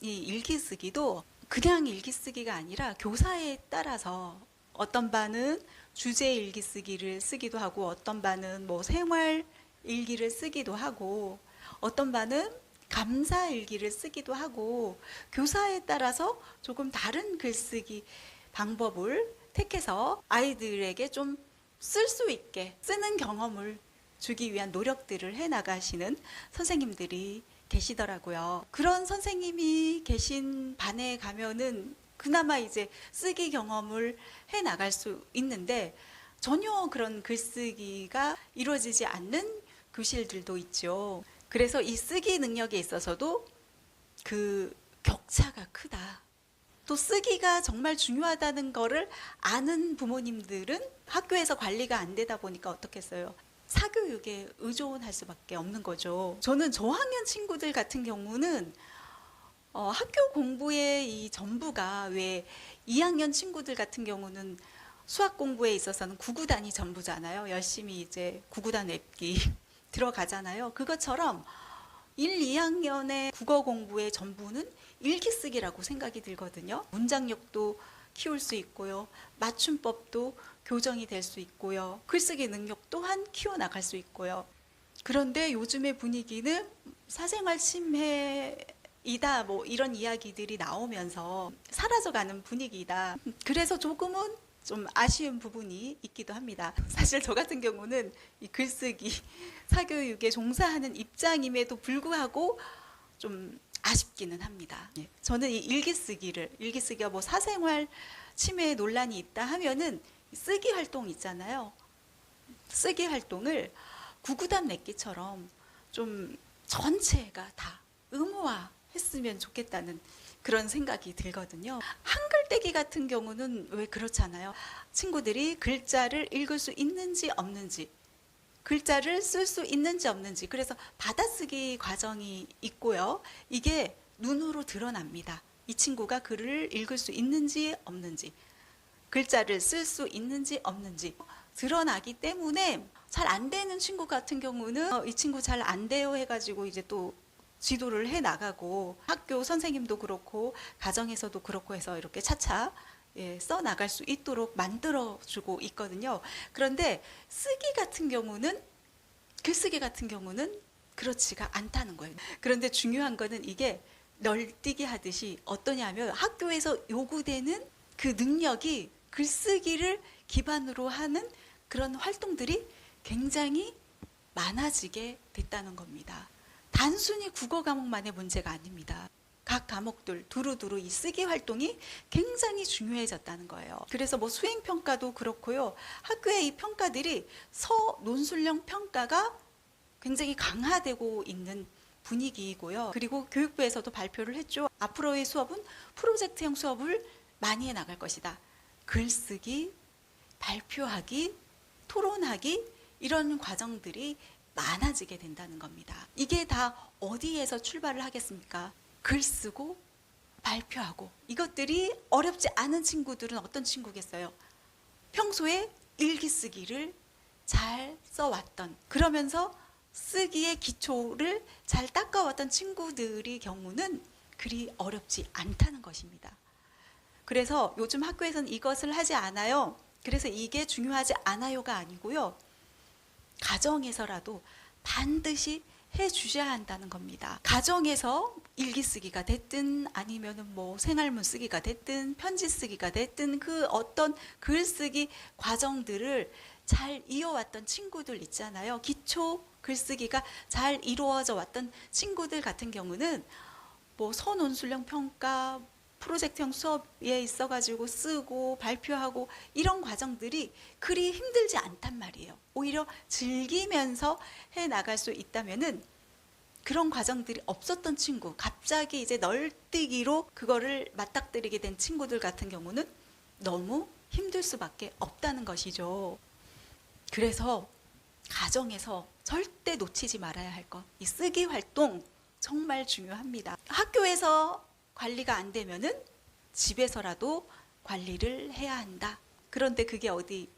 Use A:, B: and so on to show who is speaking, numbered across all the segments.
A: 이 일기쓰기도 그냥 일기쓰기가 아니라 교사에 따라서 어떤 반은 주제 일기쓰기를 쓰기도 하고 어떤 반은 뭐 생활 일기를 쓰기도 하고 어떤 반은 감사 일기를 쓰기도 하고 교사에 따라서 조금 다른 글쓰기 방법을 택해서 아이들에게 좀 쓸 수 있게 쓰는 경험을 주기 위한 노력들을 해 나가시는 선생님들이 계시더라고요. 그런 선생님이 계신 반에 가면은 그나마 이제 쓰기 경험을 해 나갈 수 있는데 전혀 그런 글쓰기가 이루어지지 않는 교실들도 있죠. 그래서 이 쓰기 능력에 있어서도 그 격차가 크다. 또 쓰기가 정말 중요하다는 거를 아는 부모님들은 학교에서 관리가 안 되다 보니까 어떻겠어요? 사교육에 의존할 수밖에 없는 거죠. 저는 저학년 친구들 같은 경우는 학교 공부의 이 전부가 왜 2학년 친구들 같은 경우는 수학 공부에 있어서는 구구단이 전부잖아요. 열심히 이제 구구단 앱기 들어가잖아요. 그것처럼 1, 2학년의 국어 공부의 전부는 일기쓰기라고 생각이 들거든요. 문장력도 키울 수 있고요. 맞춤법도 교정이 될 수 있고요. 글쓰기 능력 또한 키워나갈 수 있고요. 그런데 요즘의 분위기는 사생활 침해이다 뭐 이런 이야기들이 나오면서 사라져가는 분위기다. 그래서 조금은 좀 아쉬운 부분이 있기도 합니다. 사실 저 같은 경우는 이 글쓰기 사교육에 종사하는 입장임에도 불구하고 좀 아쉽기는 합니다. 저는 이 일기쓰기가 뭐 사생활 침해 논란이 있다 하면은 쓰기 활동 있잖아요. 쓰기 활동을 구구단 맺기처럼 좀 전체가 다 의무화했으면 좋겠다는 그런 생각이 들거든요. 한글 떼기 같은 경우는 왜 그렇잖아요. 친구들이 글자를 읽을 수 있는지 없는지, 글자를 쓸 수 있는지 없는지, 그래서 받아쓰기 과정이 있고요. 이게 눈으로 드러납니다. 이 친구가 글을 읽을 수 있는지 없는지, 글자를 쓸 수 있는지 없는지 드러나기 때문에 잘 안 되는 친구 같은 경우는 이 친구 잘 안 돼요 해가지고 이제 또 지도를 해 나가고 학교 선생님도 그렇고 가정에서도 그렇고 해서 이렇게 차차 써 나갈 수 있도록 만들어 주고 있거든요. 그런데 쓰기 같은 경우는 글쓰기 같은 경우는 그렇지가 않다는 거예요. 그런데 중요한 거는 이게 널뛰기 하듯이 어떠냐면 학교에서 요구되는 그 능력이 글쓰기를 기반으로 하는 그런 활동들이 굉장히 많아지게 됐다는 겁니다. 단순히 국어 과목만의 문제가 아닙니다. 각 과목들 두루두루 이 쓰기 활동이 굉장히 중요해졌다는 거예요. 그래서 뭐 수행평가도 그렇고요. 학교의 이 평가들이 논술형 평가가 굉장히 강화되고 있는 분위기이고요. 그리고 교육부에서도 발표를 했죠. 앞으로의 수업은 프로젝트형 수업을 많이 해나갈 것이다. 글쓰기, 발표하기, 토론하기 이런 과정들이 많아지게 된다는 겁니다. 이게 다 어디에서 출발을 하겠습니까? 글 쓰고 발표하고 이것들이 어렵지 않은 친구들은 어떤 친구겠어요? 평소에 일기 쓰기를 잘 써왔던 그러면서 쓰기의 기초를 잘 닦아왔던 친구들의 경우는 그리 어렵지 않다는 것입니다. 그래서 요즘 학교에서는 이것을 하지 않아요. 그래서 이게 중요하지 않아요가 아니고요. 가정에서라도 반드시 해 주셔야 한다는 겁니다. 가정에서 일기 쓰기가 됐든 아니면은 뭐 생활문 쓰기가 됐든 편지 쓰기가 됐든 그 어떤 글쓰기 과정들을 잘 이어왔던 친구들 있잖아요. 기초 글쓰기가 잘 이루어져 왔던 친구들 같은 경우는 뭐 선논술형 평가 프로젝트형 수업에 있어가지고 쓰고 발표하고 이런 과정들이 그리 힘들지 않단 말이에요. 오히려 즐기면서 해 나갈 수 있다면은 그런 과정들이 없었던 친구, 갑자기 이제 널뛰기로 그거를 맞닥뜨리게 된 친구들 같은 경우는 너무 힘들 수밖에 없다는 것이죠. 그래서 가정에서 절대 놓치지 말아야 할 것, 이 쓰기 활동 정말 중요합니다. 학교에서 관리가 안 되면은 집에서라도 관리를 해야 한다. 그런데 그게 어디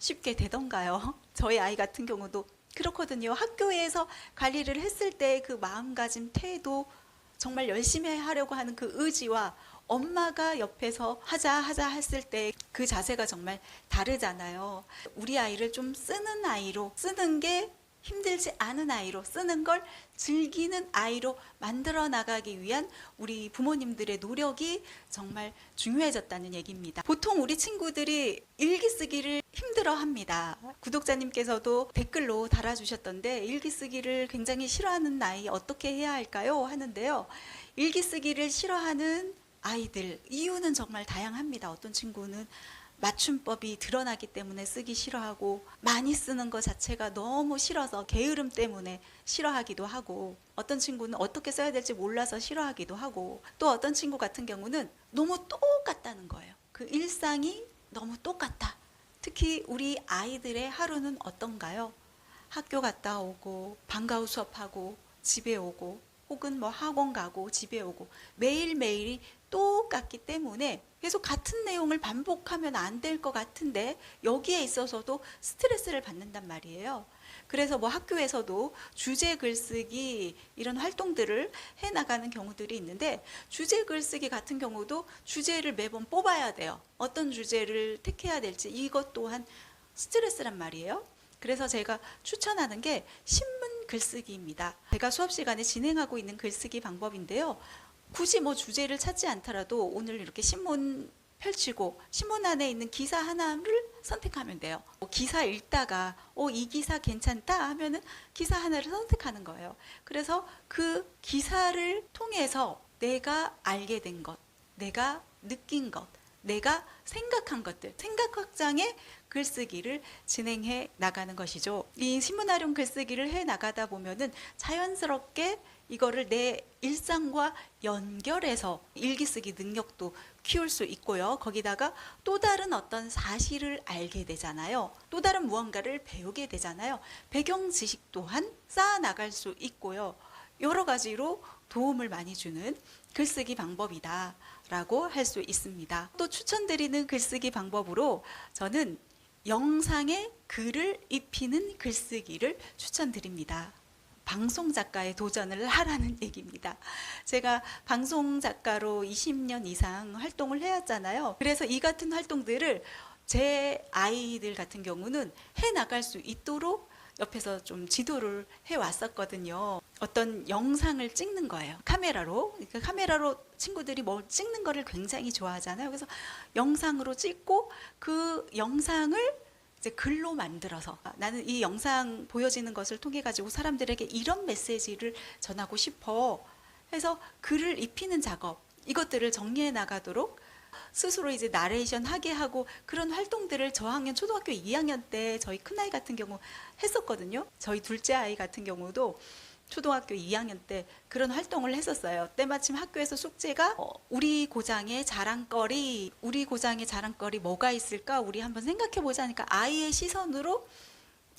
A: 쉽게 되던가요? 저희 아이 같은 경우도 그렇거든요. 학교에서 관리를 했을 때 그 마음가짐, 태도 정말 열심히 하려고 하는 그 의지와 엄마가 옆에서 하자 했을 때 그 자세가 정말 다르잖아요. 우리 아이를 좀 쓰는 아이로, 쓰는 게 힘들지 않은 아이로, 쓰는 걸 즐기는 아이로 만들어 나가기 위한 우리 부모님들의 노력이 정말 중요해졌다는 얘기입니다. 보통 우리 친구들이 일기 쓰기를 힘들어 합니다. 구독자님께서도 댓글로 달아주셨던데, 일기 쓰기를 굉장히 싫어하는 아이 어떻게 해야 할까요? 하는데요. 일기 쓰기를 싫어하는 아이들, 이유는 정말 다양합니다. 어떤 친구는 맞춤법이 드러나기 때문에 쓰기 싫어하고, 많이 쓰는 것 자체가 너무 싫어서 게으름 때문에 싫어하기도 하고, 어떤 친구는 어떻게 써야 될지 몰라서 싫어하기도 하고, 또 어떤 친구 같은 경우는 너무 똑같다는 거예요. 그 일상이 너무 똑같다. 특히 우리 아이들의 하루는 어떤가요? 학교 갔다 오고, 방과 후 수업하고, 집에 오고, 혹은 뭐 학원 가고 집에 오고, 매일매일이 똑같기 때문에 계속 같은 내용을 반복하면 안 될 것 같은데, 여기에 있어서도 스트레스를 받는단 말이에요. 그래서 뭐 학교에서도 주제 글쓰기 이런 활동들을 해나가는 경우들이 있는데, 주제 글쓰기 같은 경우도 주제를 매번 뽑아야 돼요. 어떤 주제를 택해야 될지, 이것 또한 스트레스란 말이에요. 그래서 제가 추천하는 게 신문 글쓰기입니다. 제가 수업 시간에 진행하고 있는 글쓰기 방법인데요. 굳이 뭐 주제를 찾지 않더라도 오늘 이렇게 신문 펼치고 신문 안에 있는 기사 하나를 선택하면 돼요. 기사 읽다가 이 기사 괜찮다 하면은 기사 하나를 선택하는 거예요. 그래서 그 기사를 통해서 내가 알게 된 것, 내가 느낀 것, 내가 생각한 것들, 생각 확장의 글쓰기를 진행해 나가는 것이죠. 이 신문 활용 글쓰기를 해 나가다 보면은 자연스럽게 이거를 내 일상과 연결해서 일기 쓰기 능력도 키울 수 있고요. 거기다가 또 다른 어떤 사실을 알게 되잖아요. 또 다른 무언가를 배우게 되잖아요. 배경 지식 또한 쌓아 나갈 수 있고요. 여러 가지로 도움을 많이 주는 글쓰기 방법이다 라고 할 수 있습니다. 또 추천드리는 글쓰기 방법으로 저는 영상에 글을 입히는 글쓰기를 추천드립니다. 방송 작가의 도전을 하라는 얘기입니다. 제가 방송 작가로 20년 이상 활동을 해왔잖아요. 그래서 이 같은 활동들을 제 아이들 같은 경우는 해 나갈 수 있도록 옆에서 좀 지도를 해왔었거든요. 어떤 영상을 찍는 거예요. 카메라로. 그러니까 카메라로 친구들이 뭐 찍는 거를 굉장히 좋아하잖아요. 그래서 영상으로 찍고 그 영상을 이제 글로 만들어서, 나는 이 영상 보여지는 것을 통해 가지고 사람들에게 이런 메시지를 전하고 싶어 해서 글을 입히는 작업, 이것들을 정리해 나가도록 스스로 이제 나레이션 하게 하고, 그런 활동들을 저학년 초등학교 2학년 때 저희 큰아이 같은 경우 했었거든요. 저희 둘째 아이 같은 경우도 초등학교 2학년 때 그런 활동을 했었어요. 때마침 학교에서 숙제가 우리 고장의 자랑거리 뭐가 있을까 우리 한번 생각해 보자니까, 아이의 시선으로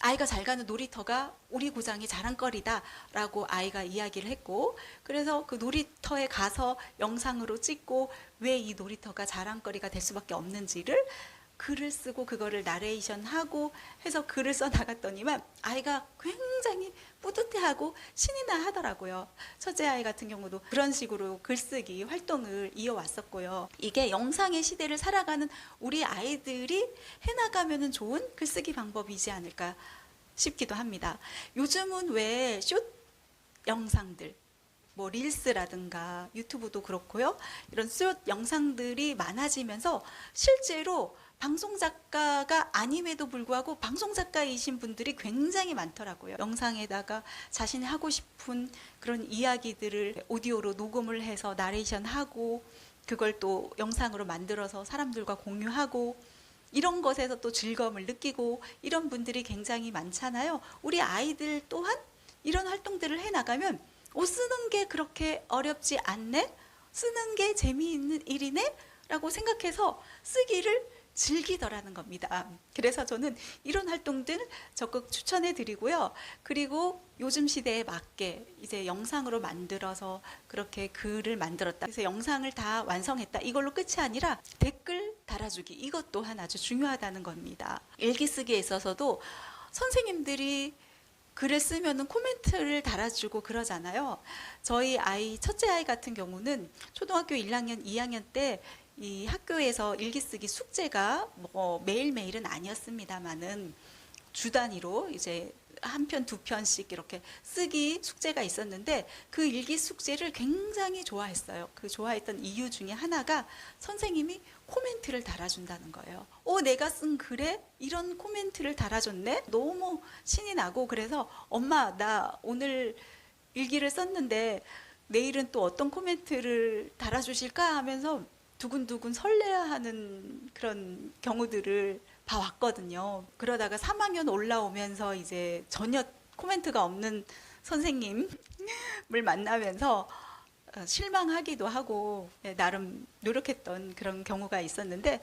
A: 아이가 잘 가는 놀이터가 우리 고장의 자랑거리다 라고 아이가 이야기를 했고, 그래서 그 놀이터에 가서 영상으로 찍고 왜 이 놀이터가 자랑거리가 될 수밖에 없는지를 글을 쓰고 그거를 나레이션하고 해서 글을 써 나갔더니만 아이가 굉장히 뿌듯해하고 신이 나 하더라고요. 첫째 아이 같은 경우도 그런 식으로 글쓰기 활동을 이어왔었고요. 이게 영상의 시대를 살아가는 우리 아이들이 해나가면 좋은 글쓰기 방법이지 않을까 싶기도 합니다. 요즘은 왜 숏 영상들, 뭐 릴스라든가 유튜브도 그렇고요. 이런 숏 영상들이 많아지면서 실제로 방송 작가가 아님에도 불구하고 방송 작가이신 분들이 굉장히 많더라고요. 영상에다가 자신이 하고 싶은 그런 이야기들을 오디오로 녹음을 해서 나레이션하고, 그걸 또 영상으로 만들어서 사람들과 공유하고, 이런 것에서 또 즐거움을 느끼고, 이런 분들이 굉장히 많잖아요. 우리 아이들 또한 이런 활동들을 해나가면 쓰는 게 그렇게 어렵지 않네? 쓰는 게 재미있는 일이네? 라고 생각해서 쓰기를 즐기더라는 겁니다. 그래서 저는 이런 활동들 적극 추천해 드리고요. 그리고 요즘 시대에 맞게 이제 영상으로 만들어서 그렇게 글을 만들었다, 그래서 영상을 다 완성했다, 이걸로 끝이 아니라 댓글 달아주기, 이것 또한 아주 중요하다는 겁니다. 일기 쓰기에 있어서도 선생님들이 글을 쓰면은 코멘트를 달아주고 그러잖아요. 저희 아이 첫째 아이 같은 경우는 초등학교 1학년, 2학년 때 이 학교에서 일기 쓰기 숙제가 뭐 매일매일은 아니었습니다만은 주 단위로 이제 한 편, 두 편씩 이렇게 쓰기 숙제가 있었는데 그 일기 숙제를 굉장히 좋아했어요. 그 좋아했던 이유 중에 하나가 선생님이 코멘트를 달아준다는 거예요. 내가 쓴 글에 이런 코멘트를 달아줬네? 너무 신이 나고 그래서 엄마, 나 오늘 일기를 썼는데 내일은 또 어떤 코멘트를 달아주실까 하면서 두근두근 설레하는 그런 경우들을 봐왔거든요. 그러다가 3학년 올라오면서 이제 전혀 코멘트가 없는 선생님을 만나면서 실망하기도 하고 나름 노력했던 그런 경우가 있었는데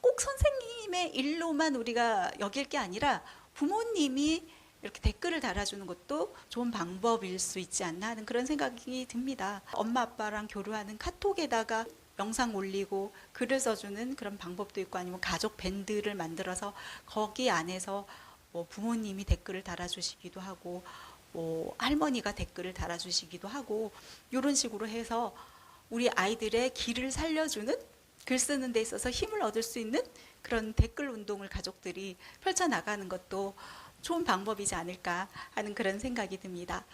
A: 꼭 선생님의 일로만 우리가 여길 게 아니라 부모님이 이렇게 댓글을 달아주는 것도 좋은 방법일 수 있지 않나 하는 그런 생각이 듭니다. 엄마 아빠랑 교류하는 카톡에다가 영상 올리고 글을 써주는 그런 방법도 있고 아니면 가족 밴드를 만들어서 거기 안에서 뭐 부모님이 댓글을 달아주시기도 하고 뭐 할머니가 댓글을 달아주시기도 하고 이런 식으로 해서 우리 아이들의 길을 살려주는 글 쓰는 데 있어서 힘을 얻을 수 있는 그런 댓글 운동을 가족들이 펼쳐나가는 것도 좋은 방법이지 않을까 하는 그런 생각이 듭니다.